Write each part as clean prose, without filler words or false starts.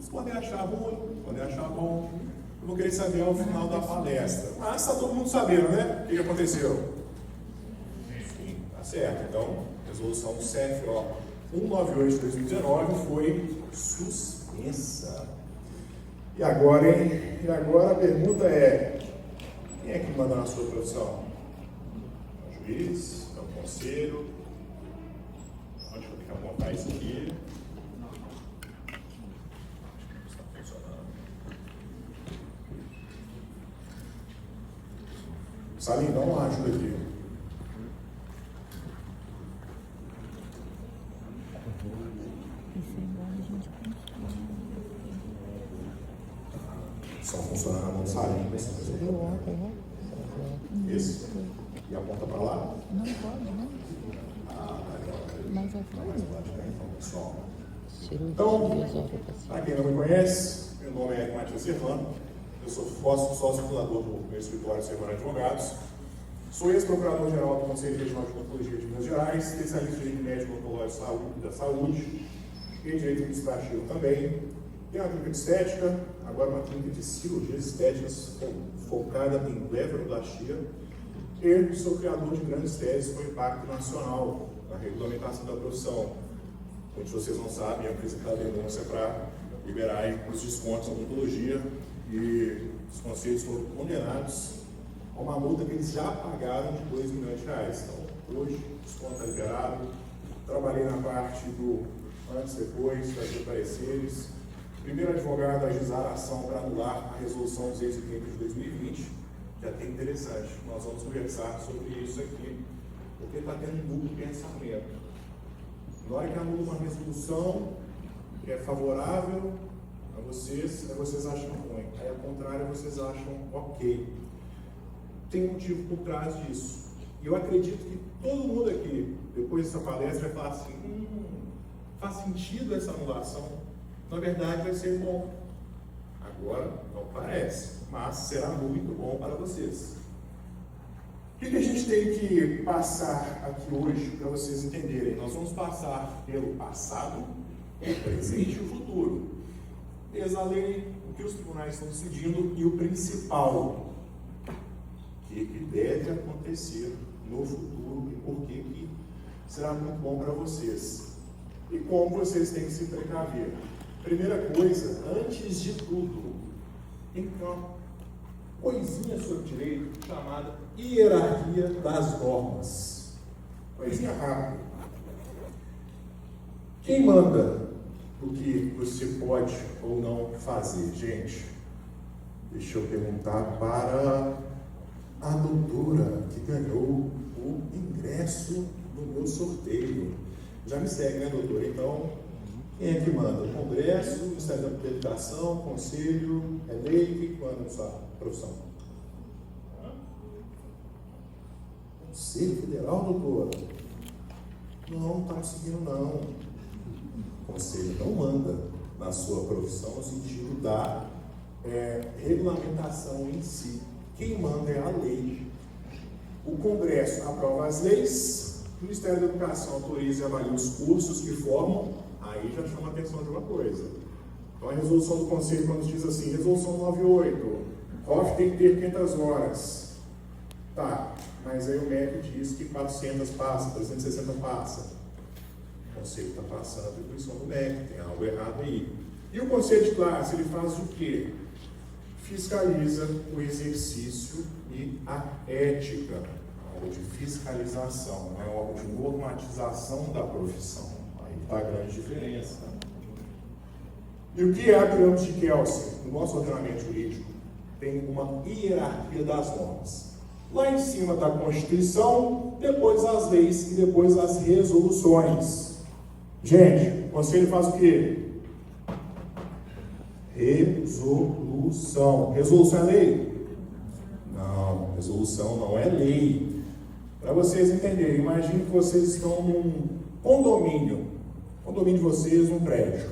Vocês podem achar ruim, podem achar bom. Eu vou querer saber ao final da palestra. Mas está todo mundo sabendo, né? O que aconteceu? Sim, tá certo. Então, resolução CFO 198 de 2019 foi suspensa. E agora, hein? E agora a pergunta é: quem é que manda na sua profissão? É o juiz? É o conselho? Onde eu tenho que apontar isso aqui? Salim, dá uma ajuda aqui. Só funciona na mão do Salim. Esse? E aponta para lá? Não pode, né? Mas é pessoal. Então, para quem não me conhece, meu nome é Matias Serrano. Eu sou sócio fundador do meu escritório Serrano Advogados. Sou ex-procurador-geral do Conselho Regional de Odontologia de Minas Gerais, especialista em direito médico odontológico da saúde e direito administrativo também. Tenho uma clínica de estética, agora uma clínica de cirurgias estéticas focada em blefaroplastia. E sou criador de grandes teses com impacto nacional na regulamentação da profissão. Muitos de vocês não sabem, eu fiz aquela denúncia para liberar os descontos na odontologia e os conselhos foram condenados a uma multa que eles já pagaram de R$ 2 milhões. Então, hoje, o desconto está liberado. Trabalhei na parte do antes e depois, fazer pareceres. Primeiro advogado a ajuizar a ação para anular a resolução 230 de 2020, que é até interessante. Nós vamos conversar sobre isso aqui, porque está tendo um duplo pensamento. Na hora que anula uma resolução que é favorável a vocês, vocês acham ruim. Aí, ao contrário, vocês acham ok. Tem um motivo por trás disso. E eu acredito que todo mundo aqui, depois dessa palestra, vai falar assim: faz sentido essa anulação? Na verdade, vai ser bom. Agora, não parece, mas será muito bom para vocês. O que a gente tem que passar aqui hoje para vocês entenderem? Nós vamos passar pelo passado, o presente e o futuro. Desde a lei, o que os tribunais estão decidindo e o principal, o que deve acontecer no futuro e por que será muito bom para vocês. E como vocês têm que se precaver. Primeira coisa, antes de tudo, tem uma coisinha sobre direito chamada hierarquia das normas. Coisinha rápida. Quem manda o que você pode ou não fazer? Gente, deixa eu perguntar para a doutora que ganhou o ingresso no meu sorteio. Já me segue, né, doutora? Então, quem é que manda? O Congresso, o Ministério da Educação, o Conselho, é lei? Quem manda na sua profissão? Conselho Federal, doutora? Não está conseguindo, não. O Conselho não manda na sua profissão no sentido da regulamentação em si. Quem manda é a lei. O Congresso aprova as leis, o Ministério da Educação autoriza e avalia os cursos que formam, aí já chama a atenção de uma coisa. Então, a resolução do Conselho, quando diz assim, resolução 98, ROF tem que ter 500 horas. Tá, mas aí o MEC diz que 400 passa, 360 passa. O Conselho está passando a atribuição do MEC, tem algo errado aí. E o Conselho de Classe, ele faz o quê? Fiscaliza o exercício e a ética, algo de fiscalização, não é algo de normatização da profissão. Aí está a grande diferença. E o que é a pirâmide de Kelsen? No nosso ordenamento jurídico, tem uma hierarquia das normas. Lá em cima está a Constituição, depois as leis e depois as resoluções. Gente, o Conselho faz o quê? Resolução. Resolução é lei? Não, resolução não é lei. Para vocês entenderem, imagine que vocês estão num condomínio de vocês, num prédio.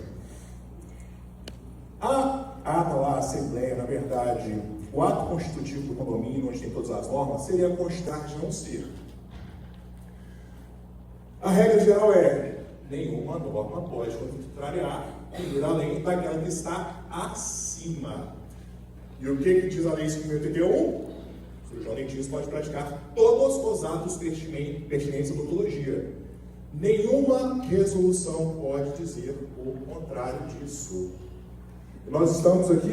A ata lá, a assembleia, na verdade, o ato constitutivo do condomínio, onde tem todas as normas, seria constar de não ser. A regra geral é, nenhuma norma pode contrariar e ir além daquela que está acima. E o que diz a Lei 5.081? O cirurgião dentista pode praticar todos os atos pertinentes à odontologia. Nenhuma resolução pode dizer o contrário disso. E nós estamos aqui,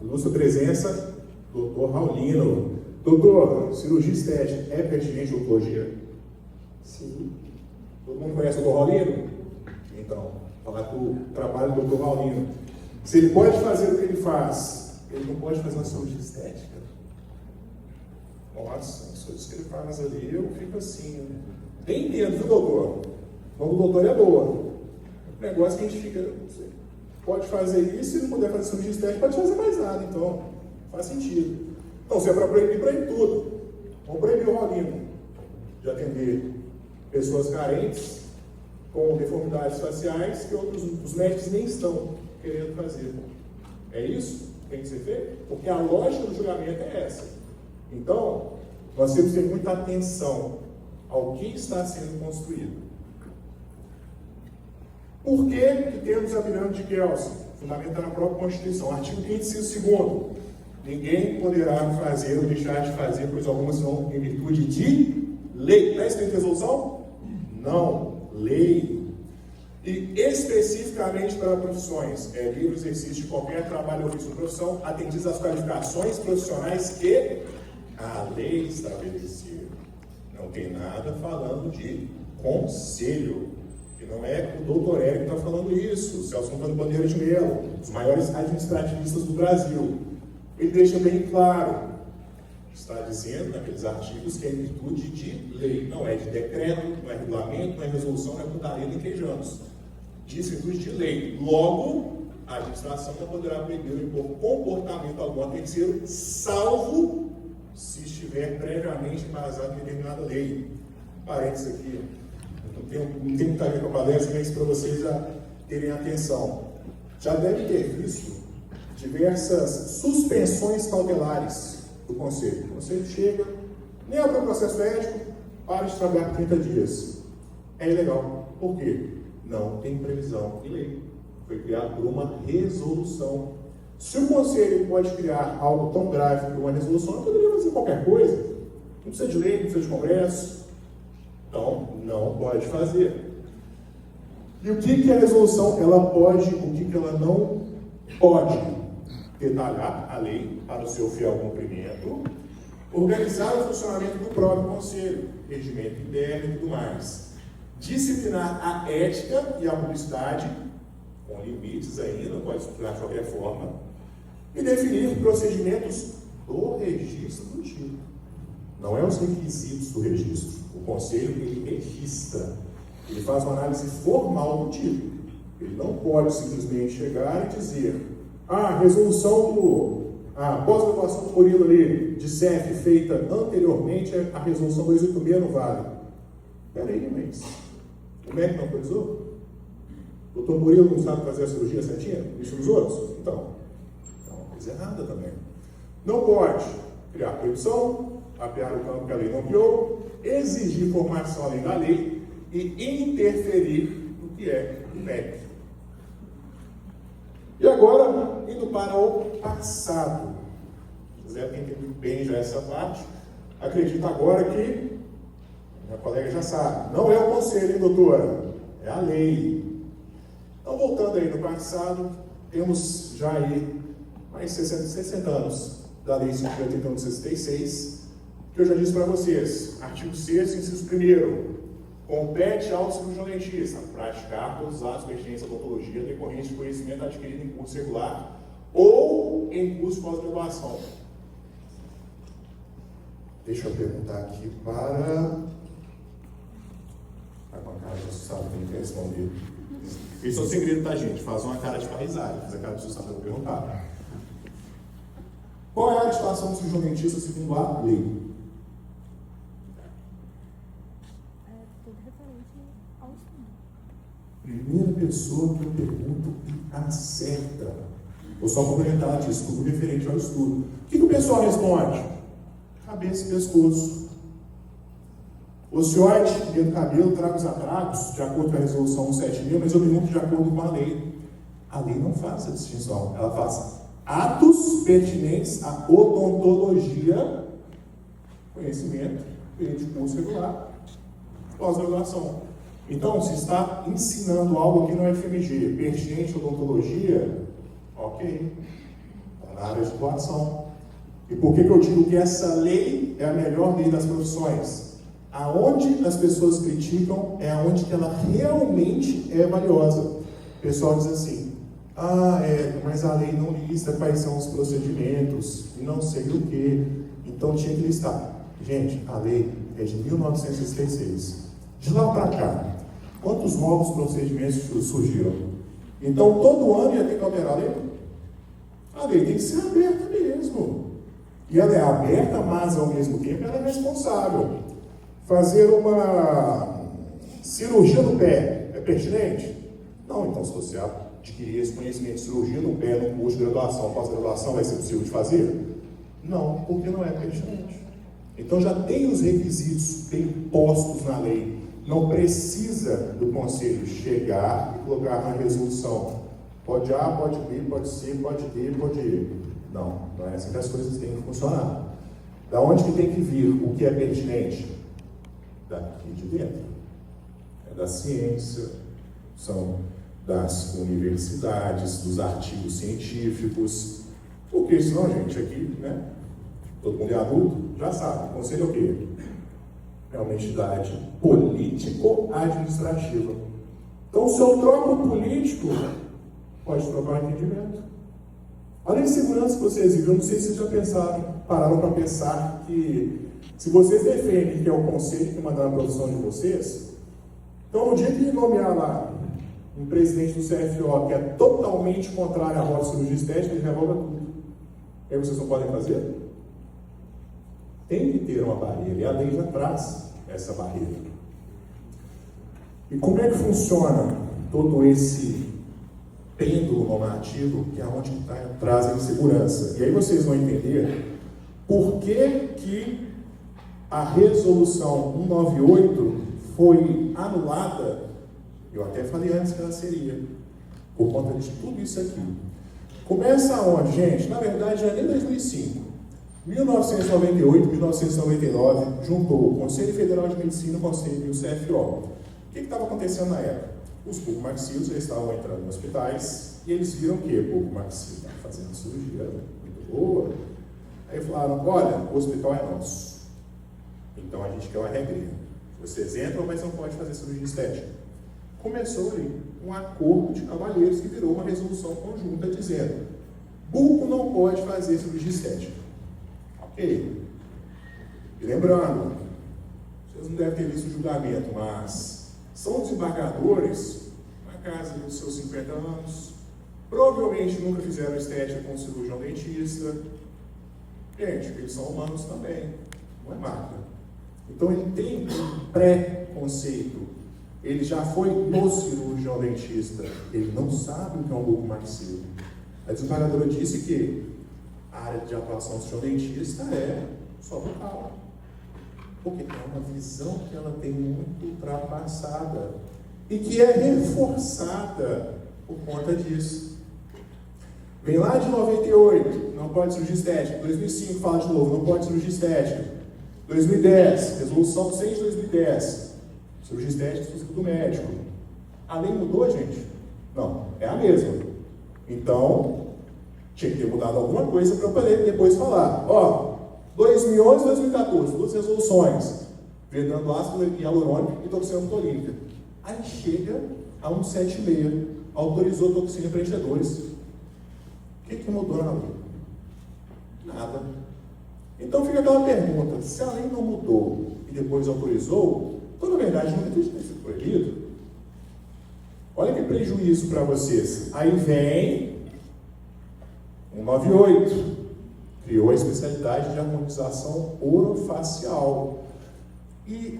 ilustra presença, doutor Raulino. Doutor, cirurgia estética é pertinente à odontologia? Sim. Todo mundo conhece o doutor Raulino? Então, falar com o trabalho do doutor Raulino. Se ele pode fazer o que ele faz, ele não pode fazer uma cirurgia estética. Nossa, as coisas que ele faz ali, eu fico assim, né? Nem entendo, viu, doutor? O nome do doutor é boa. O negócio que a gente fica, você pode fazer isso, se não puder fazer cirurgia estética, pode fazer mais nada, então faz sentido. Então, se é para proibir tudo. Vamos proibir o Raulino de atender pessoas carentes com deformidades faciais que os médicos nem estão querendo fazer. É isso que tem que ser feito? Porque a lógica do julgamento é essa. Então, nós temos que ter muita atenção ao que está sendo construído. Por que temos a pirâmide de Kelsen? Fundamentada na própria Constituição. Artigo 5º, inciso 2º. Ninguém poderá fazer ou deixar de fazer coisa alguma senão em virtude de lei. Não é escrito em resolução? Não. Lei. E especificamente para profissões, livre exercício de qualquer trabalho ou ofício ou profissão, atendidas às qualificações profissionais que a lei estabeleceu. Não tem nada falando de conselho. E não é o doutor Érico que está falando isso, o Celso Antônio Bandeira de Mello, os maiores administrativistas do Brasil. Ele deixa bem claro, está dizendo naqueles artigos que é em virtude de lei, não é de decreto, não é regulamento, não é resolução, não é putaria nem queijamos. Diz em virtude de lei. Logo, a administração não poderá proibir ou impor comportamento algum a terceiro, salvo se estiver previamente embasado em determinada lei. Parênteses aqui, não tem muito a ver com a palestra, mas para vocês já terem atenção. Já devem ter visto diversas suspensões cautelares do Conselho. O Conselho chega, nem abre o processo ético, para de trabalhar por 30 dias. É ilegal. Por quê? Não tem previsão em lei. Foi criado por uma resolução. Se o Conselho pode criar algo tão grave como uma resolução, ele poderia fazer qualquer coisa. Não precisa de lei, não precisa de Congresso. Então, não pode fazer. E o que a resolução ela pode, o que ela não pode? Detalhar a lei para o seu fiel cumprimento, organizar o funcionamento do próprio Conselho, regimento interno e tudo mais. Disciplinar a ética e a publicidade, com limites ainda, não pode disciplinar de qualquer forma, e definir procedimentos do registro do título. Não é os requisitos do registro. O Conselho, ele registra, ele faz uma análise formal do título. Ele não pode simplesmente chegar e dizer: a resolução a pós-graduação do Murilo ali, de CEF, feita anteriormente à resolução 286 não vale. Peraí, mas o médico não autorizou? O doutor Murilo não sabe fazer a cirurgia certinha? Isso nos outros? Então, é uma coisa errada também. Não pode criar proibição, apear o campo que a lei não criou, exigir formação além da lei e interferir no que é o médico. E agora, indo para o passado. Se quiser entender bem já essa parte, acredito agora que minha colega já sabe. Não é o conselho, hein, doutora? É a lei. Então, voltando aí no passado, temos já aí mais 60 anos da Lei 5.081 de 66, que eu já disse para vocês. Artigo 6º, inciso 1º. Compete ao cirurgião dentista praticar todos os atos pertinentes à odontologia decorrentes de conhecimento adquirido em curso regular ou em curso de pós-graduação. Deixa eu perguntar aqui para a bancada de assustado que não quer responder. Isso é o segredo, tá, gente? Faz uma cara de paisagem, faz a cara de assustado para perguntar. Qual é a legislação do cirurgião dentista segundo a lei? Primeira pessoa que eu pergunto e acerta. Vou só complementar disso, tudo referente ao estudo. O que o pessoal responde? Cabeça e pescoço. Ocioide, do cabelo, tragos atragos, de acordo com a resolução 176, mas eu pergunto de acordo com a lei. A lei não faz essa distinção, ela faz atos pertinentes à odontologia, conhecimento, de curso regular, pós-graduação. Então, se está ensinando algo aqui no FMG, pertinente à odontologia, ok, está na área de atuação. E por que eu digo que essa lei é a melhor lei das profissões? Aonde as pessoas criticam é aonde que ela realmente é valiosa. O pessoal diz assim, mas a lei não lista quais são os procedimentos, e não sei o que, então tinha que listar. Gente, a lei é de 1966. De lá para cá, quantos novos procedimentos surgiram? Então, todo ano ia ter que alterar a lei? A lei tem que ser aberta mesmo. E ela é aberta, mas ao mesmo tempo ela é responsável. Fazer uma cirurgia no pé é pertinente? Não, então se você adquirir esse conhecimento de cirurgia no pé, no curso de graduação, pós-graduação, vai ser possível de fazer? Não, porque não é pertinente. Então já tem os requisitos bem postos na lei. Não precisa do conselho chegar e colocar na resolução. Pode A, pode B, pode C, pode D, pode E. Não é assim que as coisas têm que funcionar. Da onde que tem que vir o que é pertinente? Daqui de dentro. É da ciência, são das universidades, dos artigos científicos. Porque senão, gente, aqui, né? Todo mundo é adulto, já sabe. O conselho é o quê? É uma entidade político-administrativa. Então, se eu troco o político, pode trocar o entendimento. Além de segurança que vocês viram, eu não sei se vocês já pararam para pensar que se vocês defendem que é o conselho que manda na produção de vocês, então no dia que nomear lá um presidente do CFO que é totalmente contrário à vossa cirurgia estética, ele revoga tudo. E aí vocês não podem fazer? Tem que ter uma barreira, e a lei já traz essa barreira. E como é que funciona todo esse pêndulo normativo, que é onde traz a insegurança? E aí vocês vão entender por que a resolução 198 foi anulada. Eu até falei antes que ela seria, por conta de tudo isso aqui. Começa onde, gente? Na verdade, já em 2005. 1998, 1999, juntou o Conselho Federal de Medicina, o Conselho e o CFO. O que estava acontecendo na época? Os bulbomaxilos estavam entrando nos hospitais e eles viram que o bulbomaxilo estava fazendo cirurgia muito boa. Aí falaram, olha, o hospital é nosso. Então a gente quer uma regrinha. Vocês entram, mas não pode fazer cirurgia estética. Começou ali um acordo de cavalheiros que virou uma resolução conjunta dizendo, bulbo não pode fazer cirurgia estética. Ok. E lembrando, vocês não devem ter visto o julgamento, mas são desembargadores na casa dos seus 50 anos, provavelmente nunca fizeram estética com um cirurgião dentista. Gente, eles são humanos também, não é máquina. Então ele tem um pré-conceito. Ele já foi no cirurgião dentista, ele não sabe o que é um bulbomaxilo. A desembargadora disse que a área de atuação do cirurgião dentista é só bucal. Porque é uma visão que ela tem muito ultrapassada e que é reforçada por conta disso. Vem lá de 98, não pode cirurgia estética. 2005 fala de novo, não pode cirurgia estética. 2010, resolução 100 de 2010, cirurgia estética do médico. A lei mudou, gente? Não, é a mesma. Então, tinha que ter mudado alguma coisa para eu poder depois falar. 2011 e 2014, duas resoluções, vedando ácido hialurônico e toxina botulínica. Aí chega a 176, autorizou toxina preenchedores. O que mudou na lei? Nada. Então fica aquela pergunta, se a lei não mudou e depois autorizou, então na verdade não tem que ser proibido. Olha que prejuízo para vocês. Aí vem 198, criou a especialidade de harmonização orofacial e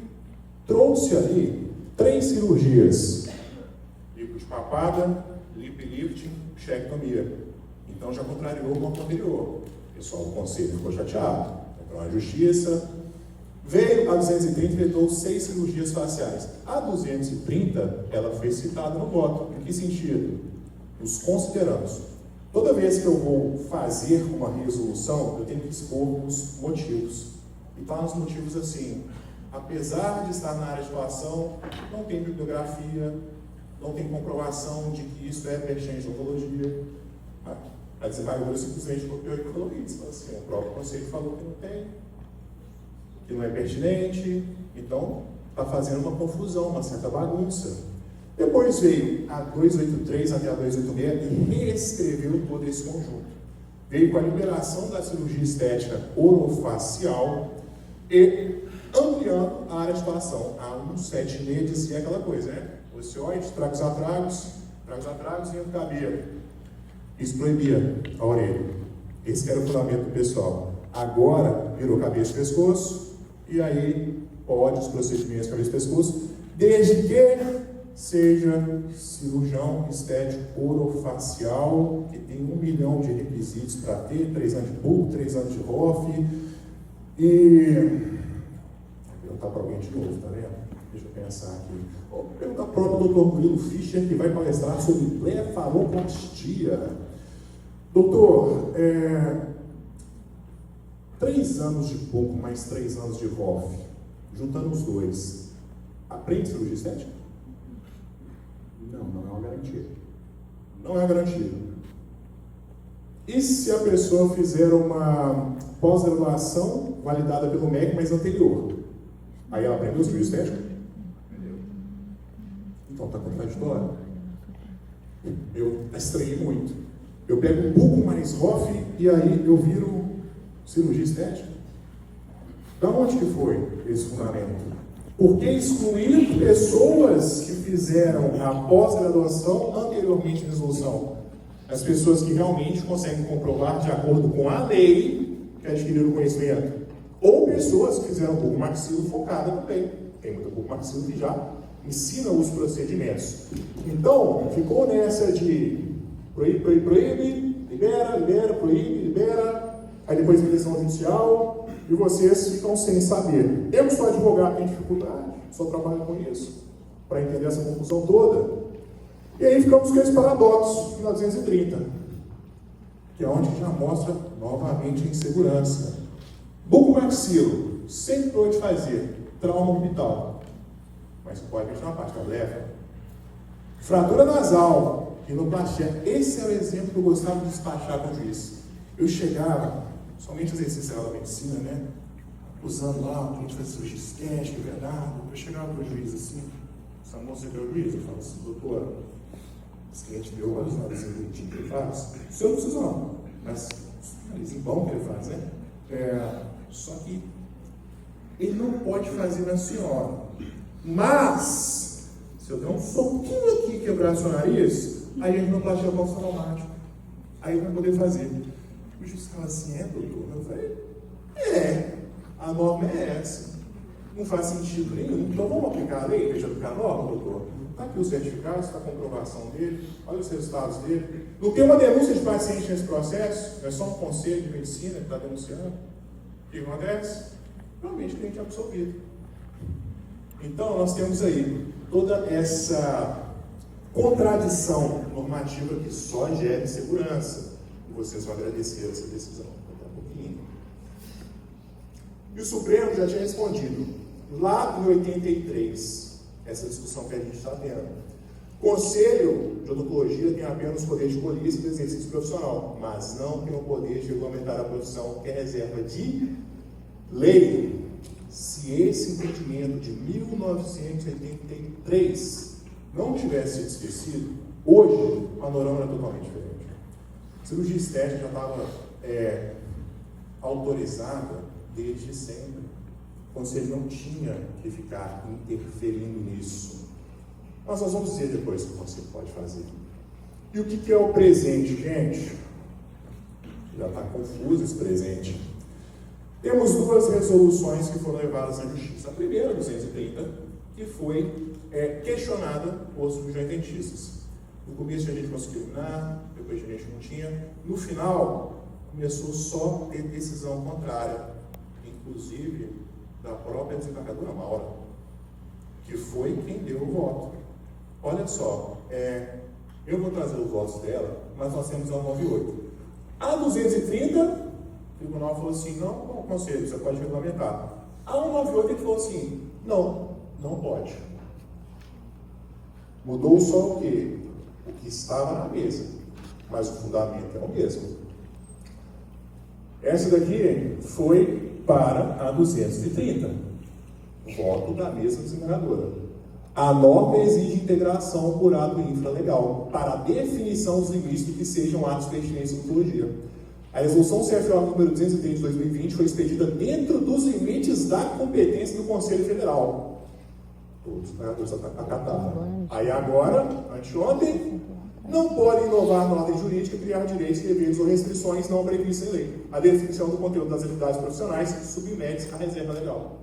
trouxe ali 3 cirurgias: lipo de papada, lip lifting, bichectomia. Então já contrariou o bloco anterior. O pessoal do conselho ficou chateado, entrou na justiça, Veio a 230 e vetou 6 cirurgias faciais. A 230, ela foi citada no voto. Em que sentido? Nos consideramos. Toda vez que eu vou fazer uma resolução, eu tenho que expor os motivos. E tá nos motivos assim: apesar de estar na área de atuação, não tem bibliografia, não tem comprovação de que isso é pertinente de oncologia. Aí você vai agora simplesmente copiou e falou isso. Assim, o próprio conselho falou que não tem, que não é pertinente, então está fazendo uma confusão, uma certa bagunça. Depois veio a 283 até a 286 e reescreveu todo esse conjunto. Veio com a liberação da cirurgia estética orofacial e ampliando a área de atuação. A 176 dizia aquela coisa, né? Oceoide, tragos atragos e o cabelo. Isso proibia a orelha. Esse era o fundamento do pessoal. Agora virou cabeça e pescoço, e aí pode os procedimentos cabeça e pescoço, desde que seja cirurgião estético orofacial, que tem 1 milhão de requisitos para ter, 3 anos de PUC, 3 anos de ROF, e... Vou perguntar para alguém de novo, tá vendo? Deixa eu pensar aqui. Vou perguntar para o próprio Dr. Murilo Fischer, que vai palestrar sobre blefaroplastia. Doutor, 3 anos de PUC mais 3 anos de ROF, juntando os dois, aprende cirurgia estética? Não é uma garantia. Não é uma garantia. E se a pessoa fizer uma pós-graduação validada pelo MEC, mas anterior? Aí ela aprendeu cirurgia estética? Então está contraditório. Eu estranhei muito. Eu pego um pouco mais ROF e aí eu viro cirurgia estética? Da onde que foi esse fundamento? Por que excluir pessoas que fizeram a pós-graduação anteriormente à resolução? As pessoas que realmente conseguem comprovar de acordo com a lei que adquiriram conhecimento. Ou pessoas que fizeram PUC maxilo focada também. Tem muita PUC maxilo que já ensina os procedimentos. Então, ficou nessa de proíbe, libera, proíbe, libera, aí depois vem decisão judicial, e vocês ficam sem saber. Eu que sou advogado, tenho dificuldade, só trabalho com isso, para entender essa confusão toda. E aí ficamos com esse paradoxo, na 230, que é onde já mostra novamente a insegurança. Bucomaxilo, sempre pode fazer trauma orbital, mas pode mexer na parte da blefa. Fratura nasal, rinoplastia, esse é o exemplo que eu gostava de despachar com o juiz. Eu chegava, somente exercício da medicina, né? Usando lá, a gente faz cirurgia estética, verdade. Eu chegava para o juiz assim, essa moça que é o juiz, eu falo assim, doutora, esse cliente deu vários narizinhos bonitinhos que ele faz. O senhor não precisa não, mas narizinho bom que ele faz, né? Só que ele não pode fazer na senhora. Mas, se eu der um soquinho aqui e quebrar seu nariz, aí a rinoplastia vai ser automático. Aí vai poder fazer. O juiz fala assim, doutor? Eu falei, a norma é essa. Não faz sentido nenhum. Então vamos aplicar a lei, deixa aplicar a norma, doutor? Está aqui os certificados, está a comprovação dele, olha os resultados dele. Não tem uma denúncia de paciente nesse processo, é só um conselho de medicina que está denunciando. O que acontece? Realmente o cliente é absolvido. Então nós temos aí toda essa contradição normativa que só gera insegurança. E vocês vão agradecer essa decisão daqui a pouquinho. E o Supremo já tinha respondido lá em 83. Essa discussão que a gente está tendo. Conselho de Odontologia tem apenas o poder de polícia e de exercício profissional, mas não tem o poder de regulamentar a profissão, que é reserva de lei. Se esse entendimento de 1983 não tivesse sido esquecido, hoje o panorama era totalmente diferente. A cirurgia estética já estava autorizada desde sempre. O Conselho não tinha que ficar interferindo nisso. Mas nós vamos dizer depois o que o Conselho pode fazer. E o que é o presente, gente? Já está confuso esse presente. Temos 2 resoluções que foram levadas à Justiça. A primeira, 230, que foi questionada por cirurgiões dentistas. No começo a gente conseguiu eliminar, depois a gente não tinha. No final, começou só a ter decisão contrária. Inclusive, da própria desembargadora Maura, que foi quem deu o voto. Olha só, eu vou trazer os votos dela, mas nós temos a 198. A 230, o tribunal falou assim, não, conselho, você pode regulamentar. A 198 ele falou assim, não pode. Mudou só o quê? O que estava na mesa, mas o fundamento é o mesmo. Essa daqui foi para a 230, voto da mesa examinadora. A norma exige integração por ato infralegal, para a definição dos limites do que sejam atos pertinentes à ontologia. A resolução CFO número 230 de 2020 foi expedida dentro dos limites da competência do Conselho Federal. Todos os senadores acataram. Aí agora, anteontem, não pode inovar na ordem jurídica e criar direitos, deveres ou restrições não previstos em lei. A definição do conteúdo das atividades profissionais submete-se à reserva legal.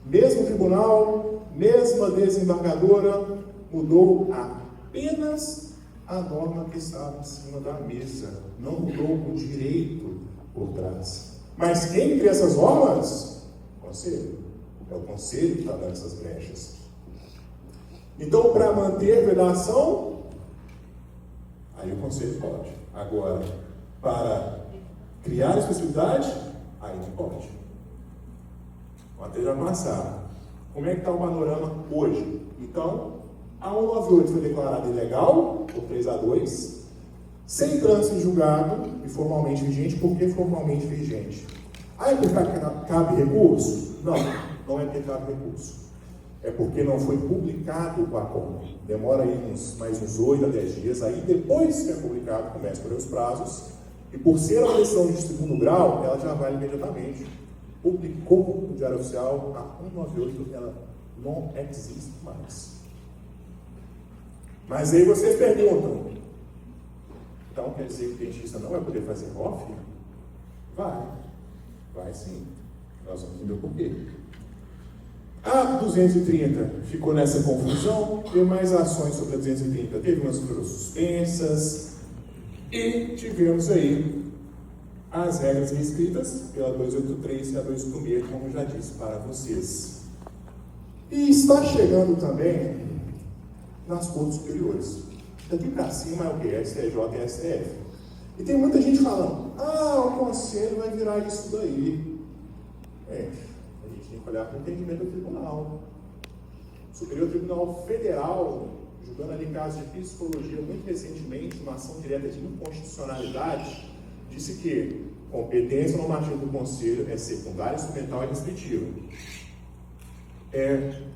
Mesmo tribunal, mesma desembargadora, mudou apenas a norma que estava em cima da mesa. Não mudou o direito por trás. Mas entre essas normas, o conselho. É o conselho que está dando essas brechas. Então, para manter vedação, aí o conselho pode. Agora, para criar especificidade, aí não pode. Até já passaram. Como é que está o panorama hoje? Então, a 198 foi declarada ilegal, por 3-2, sem trânsito em julgado e formalmente vigente. Por que formalmente vigente? É porque cabe recurso? Não é porque cabe recurso. É porque não foi publicado o acordo. Demora aí mais uns 8 a 10 dias. Aí, depois que é publicado, começa por os prazos. E por ser uma decisão de segundo grau, ela já vale imediatamente. Publicou no Diário Oficial, a 198, ela não existe mais. Mas aí vocês perguntam, então quer dizer que o dentista não vai poder fazer ROF? Vai sim. Nós vamos entender o porquê. A 230 ficou nessa confusão, teve mais ações sobre a 230, teve umas que foram suspensas, e tivemos aí as regras reescritas pela 283 e a 286, como eu já disse para vocês. E está chegando também nas cortes superiores. Daqui para cima é o que? STJ e STF. E tem muita gente falando, o conselho vai virar isso daí. A gente tem que olhar para o entendimento do tribunal. O Superior Tribunal Federal, julgando ali casos de psicologia muito recentemente, uma ação direta de inconstitucionalidade, disse que competência normativa do Conselho é secundária, instrumental e restritiva.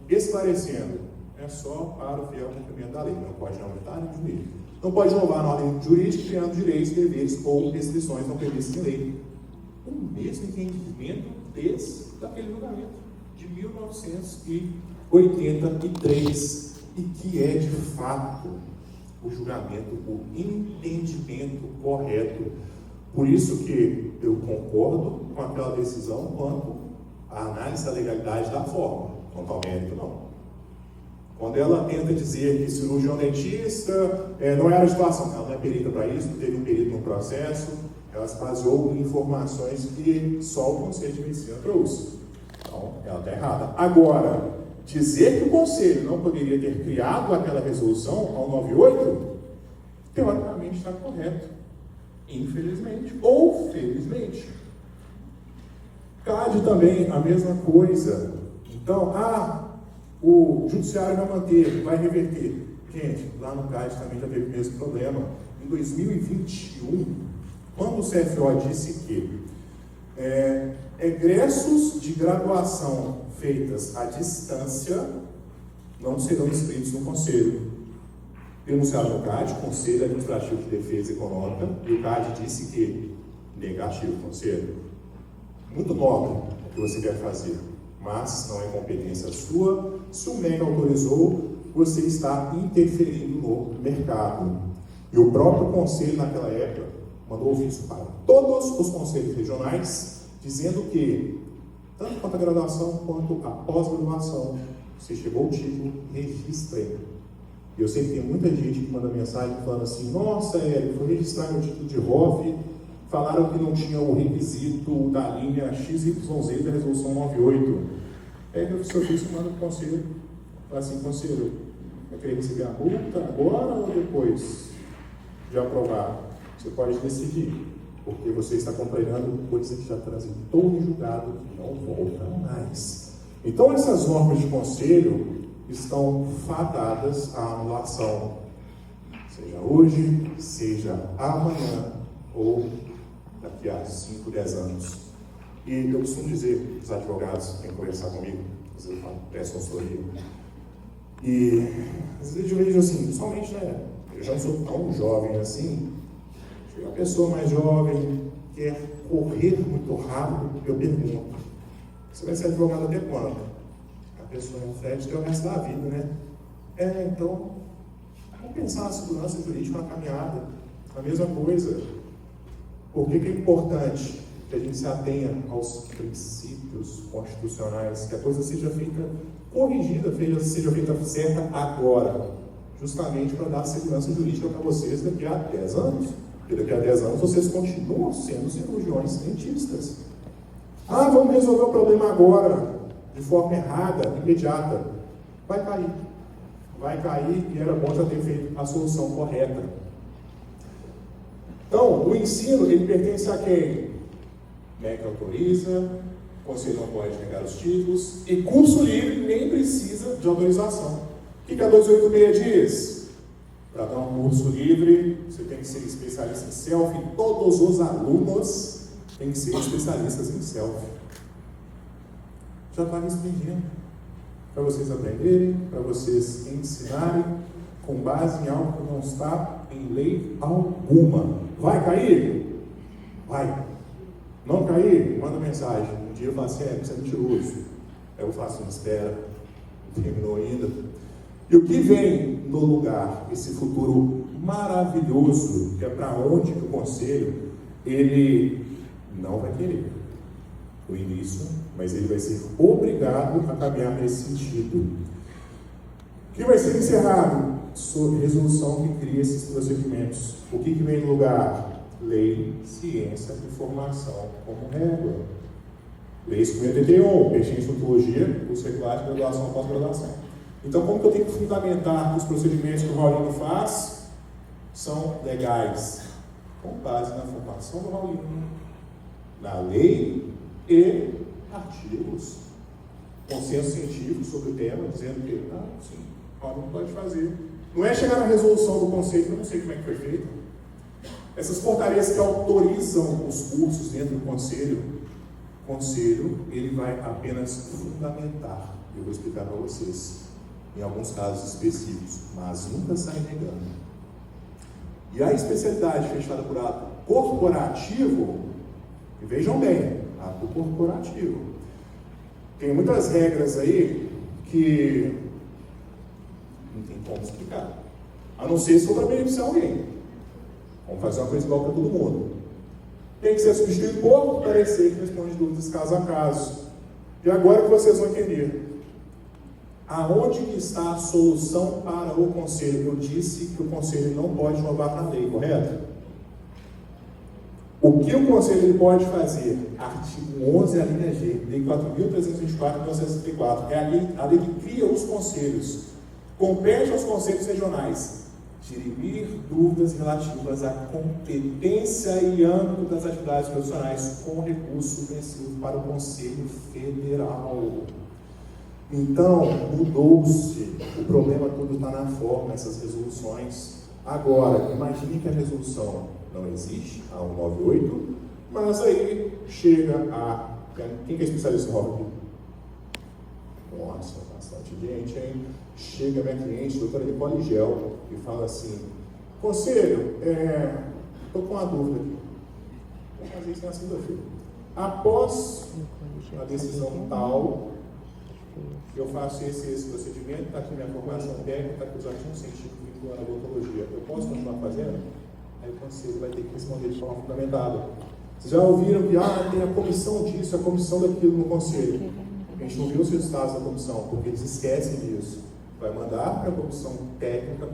Esclarecendo, é só para o fiel cumprimento da lei, não pode aumentar nem diminuir. Não pode inovar na ordem jurídica, criando direitos, deveres ou restrições não previstas em lei. O mesmo entendimento desde aquele julgamento de 1983, e que é de fato o julgamento, o entendimento correto. Por isso que eu concordo com aquela decisão quanto à análise da legalidade da forma, quanto ao mérito não. Quando ela tenta dizer que cirurgião dentista não era a situação, ela não é perita para isso, não teve um perito no processo, ela se baseou em informações que só o Conselho de Medicina trouxe. Então, ela está errada. Agora, dizer que o Conselho não poderia ter criado aquela resolução ao 98, teoricamente está correto. Infelizmente ou felizmente. CAD também, a mesma coisa. Então, o judiciário vai manter, vai reverter. Gente, lá no CAD também já teve o mesmo problema. Em 2021, quando o CFO disse que egressos de graduação feitas à distância não serão inscritos no Conselho. Denunciaram no CAD, Conselho Administrativo de Defesa Econômica, e o CAD disse que negativo, Conselho. Muito nobre o que você quer fazer, mas não é competência sua. Se o MEC autorizou, você está interferindo no mercado. E o próprio Conselho, naquela época, mandou ofício para todos os conselhos regionais, dizendo que, tanto quanto a graduação quanto a pós-graduação, se chegou o título, registre. E eu sei que tem muita gente que manda mensagem falando assim, nossa, Érico, foi registrar meu título de ROF falaram que não tinha o requisito da linha XYZ da resolução 98. Aí o professor fez manda para o conselho, fala assim, conselho, vai querer receber a multa agora ou depois de aprovar? Você pode decidir, porque você está acompanhando coisa que já transitou em julgado e não volta mais. Então essas normas de conselho estão fadadas à anulação, seja hoje, seja amanhã ou daqui a 5, 10 anos. E eu costumo dizer, os advogados vêm conversar comigo, às vezes eu falo, peço consultoria, e às vezes eu vejo assim, somente, né, eu já não sou tão jovem assim, chega uma pessoa mais jovem, quer correr muito rápido, eu pergunto, você vai ser advogado até quando? A pessoa reflete que é o resto da vida, né? Então, vamos pensar na segurança jurídica, na caminhada, a mesma coisa. Por que é importante que a gente se atenha aos princípios constitucionais, que a coisa seja feita corrigida, seja feita certa agora, justamente para dar segurança jurídica para vocês daqui a 10 anos. Porque daqui a 10 anos vocês continuam sendo cirurgiões dentistas. Vamos resolver o problema agora, de forma errada, imediata. Vai cair. Vai cair e era bom já ter feito a solução correta. Então, o ensino, ele pertence a quem? MEC autoriza, o conselho não pode negar os títulos, e curso livre nem precisa de autorização. O que a 286 diz? Para dar um curso livre, você tem que ser especialista em self, e todos os alunos têm que ser especialistas em self. Já está restringindo. Para vocês aprenderem, para vocês ensinarem, com base em algo que não está em lei alguma. Vai cair? Vai. Não cair? Manda mensagem. Um dia eu falo assim, você é mentiroso. Aí eu faço uma espera, não terminou ainda. E o que vem no lugar, esse futuro maravilhoso, que é para onde que o conselho, ele não vai querer o início, mas ele vai ser obrigado a caminhar nesse sentido. O que vai ser encerrado? Sobre resolução que cria esses procedimentos. O que vem no lugar? Lei, ciência e formação como régua. Lei 51, peixinho em odontologia, curso regular de graduação e pós-graduação. Então, como que eu tenho que fundamentar que os procedimentos que o Raulino faz são legais? Com base na formação do Raulino, na lei e artigos. Consenso científico sobre o tema, dizendo que, sim, o Raulino pode fazer. Não é chegar na resolução do conselho, eu não sei como é que foi feito. Essas portarias que autorizam os cursos dentro do conselho, o conselho, ele vai apenas fundamentar. Eu vou explicar para vocês, em alguns casos específicos, mas nunca sai negando. E a especialidade fechada por ato corporativo, e vejam bem, ato corporativo. Tem muitas regras aí que não tem como explicar. A não ser se for para beneficiar alguém. Vamos fazer uma coisa igual para todo mundo. Tem que ser substituído por parecer que responde dúvidas caso a caso. E agora que vocês vão entender. Aonde que está a solução para o conselho? Eu disse que o conselho não pode inovar na lei, correto? O que o conselho ele pode fazer? Artigo 11, a linha G, Lei 4.324 de 1964. É a lei que cria os conselhos. Compete aos conselhos regionais dirimir dúvidas relativas à competência e âmbito das atividades profissionais com recurso subversivo para o Conselho Federal. Então, mudou-se. O problema todo está na forma, essas resoluções. Agora, imagine que a resolução não existe, a 198, mas aí chega a... Quem que é especialista em ROV? Nossa, bastante gente, hein? Chega a minha cliente, doutora Nicole Gel, e fala assim, conselho, estou com uma dúvida aqui. Vou fazer isso na segunda-feira. Após a decisão tal, eu faço esse procedimento, está aqui minha formação técnica, está aqui os artigos científicos vinculando a odontologia. Eu posso continuar fazendo? Aí o conselho vai ter que responder de forma fundamentada. Vocês já ouviram que tem a comissão disso, a comissão daquilo no conselho. A gente não viu os resultados da comissão, porque eles esquecem disso. Vai mandar para a comissão técnica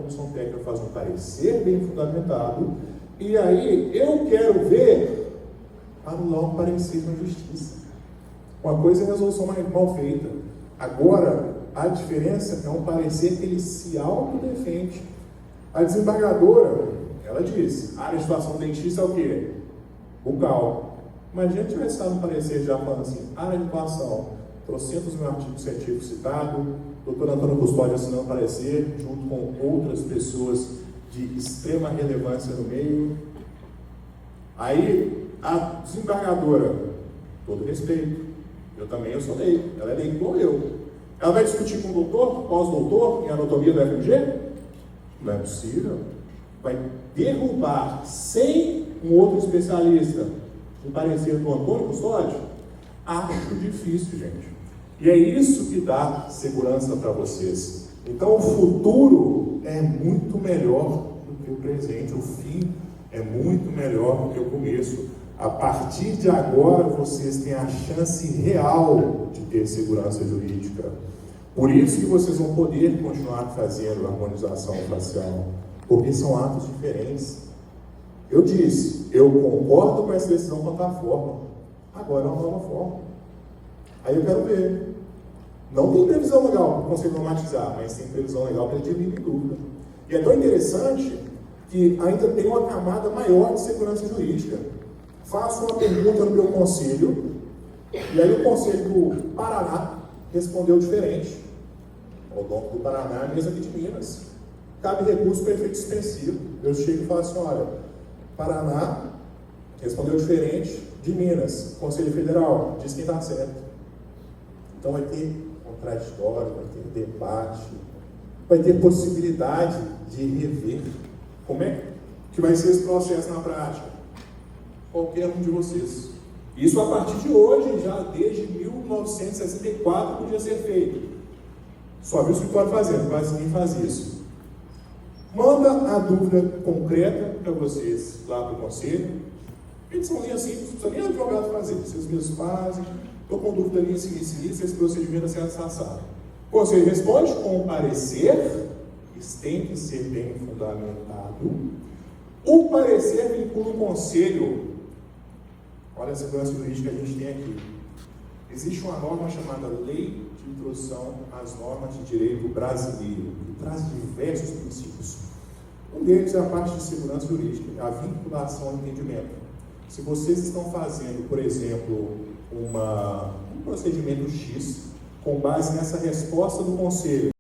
faz um parecer bem fundamentado, E aí, eu quero ver anular um parecer na justiça. Uma coisa é a resolução mal feita. Agora, a diferença é um parecer que ele se autodefende. A desembargadora, ela diz, a área de atuação do dentista é o quê? Bucal. Mas a gente vai estar no parecer já falando assim, área de atuação, trocentos mil artigos científicos citados, doutor Antônio Custódio assinando parecer, junto com outras pessoas de extrema relevância no meio. Aí, a desembargadora, todo respeito, eu sou leigo, ela é leigo igual eu. Ela vai discutir com o doutor, pós-doutor, em anatomia do FMG? Não é possível. Vai derrubar, sem um outro especialista, um parecer do Antônio Custódio? Acho difícil, gente. E é isso que dá segurança para vocês. Então, o futuro é muito melhor do que o presente. O fim é muito melhor do que o começo. A partir de agora, vocês têm a chance real de ter segurança jurídica. Por isso que vocês vão poder continuar fazendo harmonização facial, porque são atos diferentes. Eu disse, eu concordo com essa decisão quanto à forma. Agora é uma nova forma. Aí eu quero ver. Não tem previsão legal para o Conselho normatizar, mas tem previsão legal para ele dirimir dúvida. E é tão interessante que ainda tem uma camada maior de segurança jurídica. Faço uma pergunta no meu conselho, e aí o Conselho do Paraná respondeu diferente. O dono do Paraná é a mesa aqui de Minas. Cabe recurso para efeito suspensivo. Eu chego e falo assim, olha, Paraná respondeu diferente de Minas. Conselho Federal diz que está certo. Então vai ter contraditório, vai ter debate, vai ter possibilidade de rever. Como é que vai ser esse processo na prática? Qualquer um de vocês. Isso a partir de hoje, já desde 1964 podia ser feito. Só vi o escritório fazendo, quase ninguém faz isso. Manda a dúvida concreta para vocês lá para o conselho. Eles são linhas simples, não precisa nem advogado fazer. Vocês mesmos fazem. Estou com dúvida nisso, esse procedimento a ser acessado. O conselho responde com um parecer, isso tem que ser bem fundamentado. O parecer vincula o conselho. Olha a segurança jurídica que a gente tem aqui. Existe uma norma chamada Lei de Introdução às Normas de Direito Brasileiro, que traz diversos princípios. Um deles é a parte de segurança jurídica, a vinculação ao entendimento. Se vocês estão fazendo, por exemplo, um procedimento X, com base nessa resposta do conselho,